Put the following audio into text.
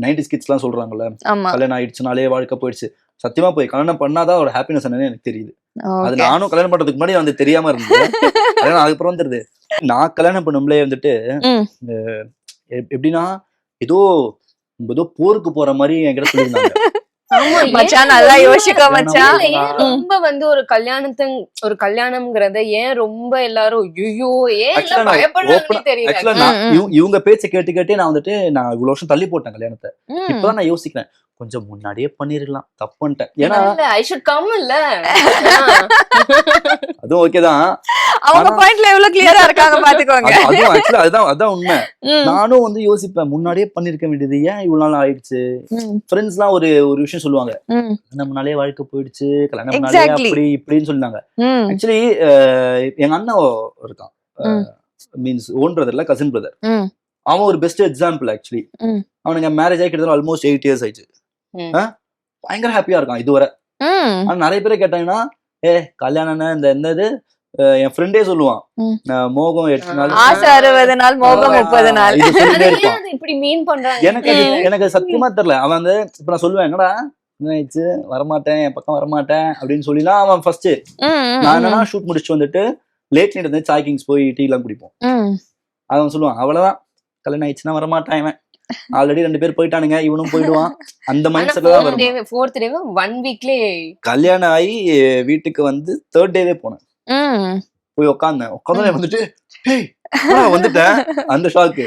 90s கிட்ஸ்லாம் சொல்றாங்கல்ல, ஆமா. கல்யாணம் ஆயிடுச்சுனாலே வாழ்க்கை போயிடுச்சு. சத்தியமா போய் கல்யாணம் பண்ணாதான் ஒரு ஹாப்பினஸ் என்னன்னு எனக்கு தெரியுது. அது ஓகே. நானும் கல்யாணம் பண்றதுக்கு முன்னாடி வந்து தெரியாம இருந்தது. கல்யாணம் அதுக்கப்புறம் தெரியுது. நான் கல்யாணம் பண்ணும்போதே வந்துட்டு ம். எப்படின்னா ஏதோ ஏதோ போருக்கு போற மாதிரி என்கிட்ட சொல்லியிருந்தாங்க. ஆமா, மச்சான் ஏன் நல்லா ரொம்ப- யோசிக்கோ மச்சான். இல்ல, ஏன் ரொம்ப வந்து ஒரு கல்யாணம்ங்கிறத ஏன் ரொம்ப எல்லாரும் ஐயோ ஏன் Actually எல்லாம் நான் பயப்படுறாங்கன்னு தெரியல. ஆக்சுவலா நான் இவங்க பேச்சை கேட்டு கேட்டே நான் வந்துட்டு நான் இவ்வளவு வருஷம் தள்ளி போட்டேன் கல்யாணத்தை. ம். இப்பதான் நான் யோசிக்கிறேன், கொஞ்சம் முன்னாடியே பண்ணிருக்கலாம், தப்பு பண்ணிட்டேன். ஏன்னா இல்ல, I should come இல்ல. அதுவும் ஓகேதான். அவங்க பாயிண்ட்ல எவ்வளவு கிளியரா இருக்காங்க பாத்துக்கோங்க. அதுவும் ஆக்சுவலா அதான் உண்மை. ம். நானும் வந்து யோசிப்பேன், முன்னாடியே பண்ணிருக்க வேண்டியது, ஏன் இவ்வளவு நாள் ஆயிடுச்சு. ம். ஃப்ரெண்ட்ஸ் எல்லாம் ஒரு விஷயம் சொல்லுவாங்க, ம். கல்யாணம் முன்னாலே வாழ்க்கை போயிடுச்சு, கல்யாணம் முன்னாலே Exactly. அப்படி இப்படின்னு சொன்னாங்க. ம். ஆக்சுவலி எங்க அண்ணன் இருக்கான், ம். மீன்ஸ் ஓன் பிரதர் இல்ல, கசின் பிரதர். ம். அவன் ஒரு பெஸ்ட் எக்ஸாம்பிள். ஆக்சுவலி ம். அவனுக்கு மேரேஜ் ஆகி கிட்டத்தட்ட ஆல்மோஸ்ட் 8 years ஆயிடுச்சு. ம். பயங்கர ஹாப்பியா இருக்கான் இதுவரை. ம். ஆனா நிறைய பேரை கேட்டாங்கன்னா, கல்யாணம் இந்த என்னது, என் ஃப்ரெண்டே சொல்லுவான், ம். மோகம் 8 நாள், ஆசை 60 நாள், மோகம் 30 நாள். இது சொல்லிட்டே அது ஏன் இருப்பான். அது இப்படி மீன் பண்றாங்க? எனக்கு சத்தியமா தெரியல. அவன் வந்து இப்ப நான் சொல்லுவேன், என்னடா என்ன ஆயிடுச்சு, வரமாட்டேன், என் பக்கம் வரமாட்டேன் அப்படின்னு சொல்லிலாம் அவன் ஃபர்ஸ்ட். நான் என்னன்னா ஷூட் முடிச்சுட்டு வந்துட்டு லேட் நைட் வந்து சாய் கிங்ஸ் போய் டீ எல்லாம் குடிப்போம். அவன் சொல்லுவான், அவ்வளவுதான் கல்யாணம் ஆயிடுச்சுன்னா வரமாட்டான், இவன் ஆல்ரெடி 2 பேர் போயிட்டானுங்க, இவனும் போயிடுவான், அந்த மைண்ட் செட்ல தான் வரும். fourth day 1 weekலயே கல்யாணம் ஆகி வீட்டுக்கு வந்து 3rd டேவே போனேன். போய் உட்காந்தேன் வந்துட்டு வந்துட்டேன் அந்த ஷாக்கு.